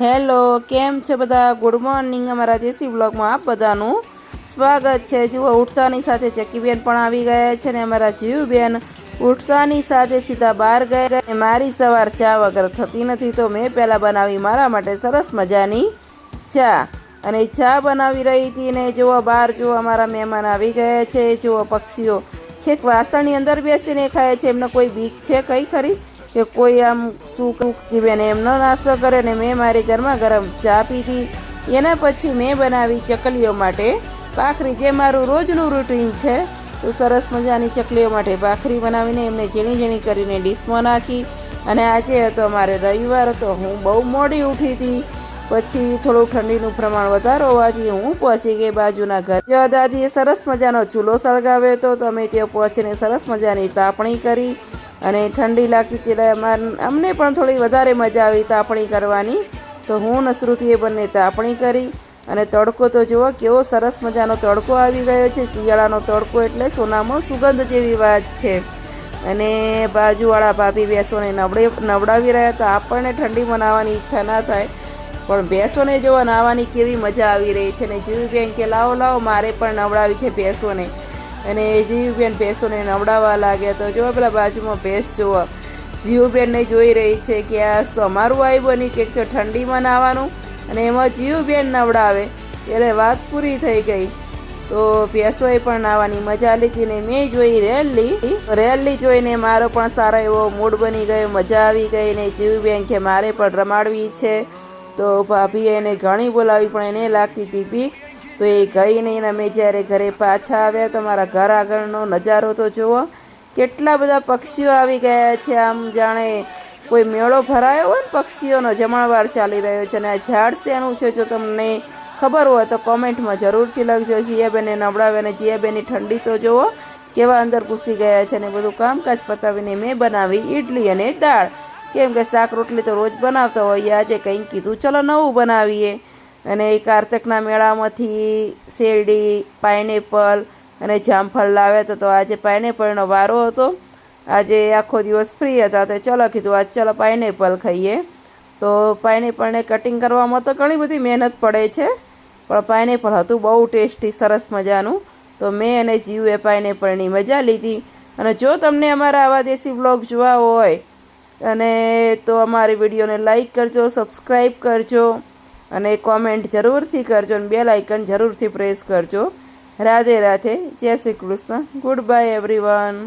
Hello, કેમ છે બધા? Good morning. અમારા દેશી બ્લોગમાં આપ બધાનું સ્વાગત છે. જુઓ, ઉઠતાની સાથે ચક્કીબેન પણ આવી ગયા છે ને અમારા જીવબેન ઉઠતાની સાથે સીધા બહાર ગયા. મારી સવાર ચા વગર થતી નથી, તો મેં પહેલાં બનાવી મારા માટે સરસ મજાની ચા. અને ચા બનાવી રહી હતી ને જુઓ બહાર જુઓ અમારા મહેમાન આવી ગયા છે. જુઓ પક્ષીઓ છેક વાસણની અંદર બેસીને ખાય છે. એમને કોઈ બીક છે કઈ ખરી કે કોઈ આમ શું બેન એમનો નાસ્તો કરે ને મેં મારી ગરમા ગરમ ચા પીધી. એના પછી મેં બનાવી ચકલીઓ માટે ભાખરી, જે મારું રોજનું રૂટીન છે. તો સરસ મજાની ચકલીઓ માટે ભાખરી બનાવીને એમને ઝીણી ઝીણી કરીને ડીશમાં નાખી. અને આજે હતો અમારે રવિવાર, તો હું બહુ મોડી ઉઠી હતી. પછી થોડું ઠંડીનું પ્રમાણ વધારે હોવાથી હું પહોંચી ગઈ બાજુના ઘરે. દાદીએ સરસ મજાનો ચૂલો સળગાવ્યો હતો, તો અમે ત્યાં પહોંચીને સરસ મજાની તાપણી કરી. અને ઠંડી લાગતી હતી એટલે અમને પણ થોડી વધારે મજા આવી તાપણી કરવાની. તો હું ને શ્રુતિએ બંને તાપણી કરી. અને તડકો તો જુઓ કેવો સરસ મજાનો તડકો આવી ગયો છે. શિયાળાનો તડકો એટલે સોનામાં સુગંધ જેવી વાત છે. અને બાજુવાળા ભાભી ભેંસોને નવડાવી રહ્યા હતા. આપણને ઠંડી મનાવવાની ઈચ્છા ના થાય, પણ ભેંસોને જોવા નાહવાની કેવી મજા આવી રહી છે. ને જીવબેન કે લાવો લાવો મારે પણ નવડાવી છે ભેંસોને. અને જીવબેન ભેંસોને નવડાવવા લાગ્યા. તો જો પેલા બાજુમાં ભેંસ જુઓ જીવબેનને જોઈ રહી છે કે આ અમારું આવી બની કે તો ઠંડીમાં નાહવાનું, અને એમાં જીવબેન નવડાવે એટલે વાત પૂરી થઈ ગઈ. તો ભેંસોએ પણ નાહવાની મજા લીધી. ને મેં જોઈ રેલી જોઈને મારો પણ સારો એવો મૂડ બની ગયો, મજા આવી ગઈ. ને જીવબેન કે મારે પણ રમાડવી છે. તો ભાભીએ એને ઘણી બોલાવી પણ એને લાગતી હતી બીક, તો એ ગઈ નહીં. અમે જ્યારે ઘરે પાછા આવ્યા તો મારા ઘર આગળનો નજારો તો જુઓ, કેટલા બધા પક્ષીઓ આવી ગયા છે. આમ જાણે કોઈ મેળો ભરાયો હોય ને, પક્ષીઓનો જમણવાર ચાલી રહ્યો છે. અને આ ઝાડ શેનું છે જો તમને ખબર હોય તો કોમેન્ટમાં જરૂરથી લખજો. જીયાબેનને નવડાવે અને જીયાબેનની ઠંડી તો જુઓ કેવા અંદર ઘૂસી ગયા છે. ને બધું કામકાજ પતાવીને મેં બનાવી ઇડલી અને દાળ, કેમ કે શાક રોટલી તો રોજ બનાવતા હોય. આજે કંઈક કીધું ચલો નવું બનાવીએ. અને એ કારતકના મેળામાંથી શેરડી, પાઇનેપલ અને જામફળ લાવ્યા તો આજે પાઇનેપલનો વારો હતો. આજે આખો દિવસ ફ્રી હતા તો ચલો કીધું આજ ચલો પાઇનેપલ ખાઈએ. તો પાઇનેપલને કટિંગ કરવામાં તો ઘણી બધી મહેનત પડે છે, પણ પાઇનેપલ હતું બહુ ટેસ્ટી સરસ મજાનું. તો મેં અને જીવે પાઇનેપલની મજા લીધી. અને જો તમને અમારા આવા દેશી બ્લોગ જોવા હોય અને તો અમારી વિડીયોને લાઈક કરજો, સબસ્ક્રાઈબ કરજો અને કોમેન્ટ જરૂરથી કરજો. અને બેલ આઇકન જરૂરથી પ્રેસ કરજો. રાધે રાધે, જય Shri Krishna, good bye everyone.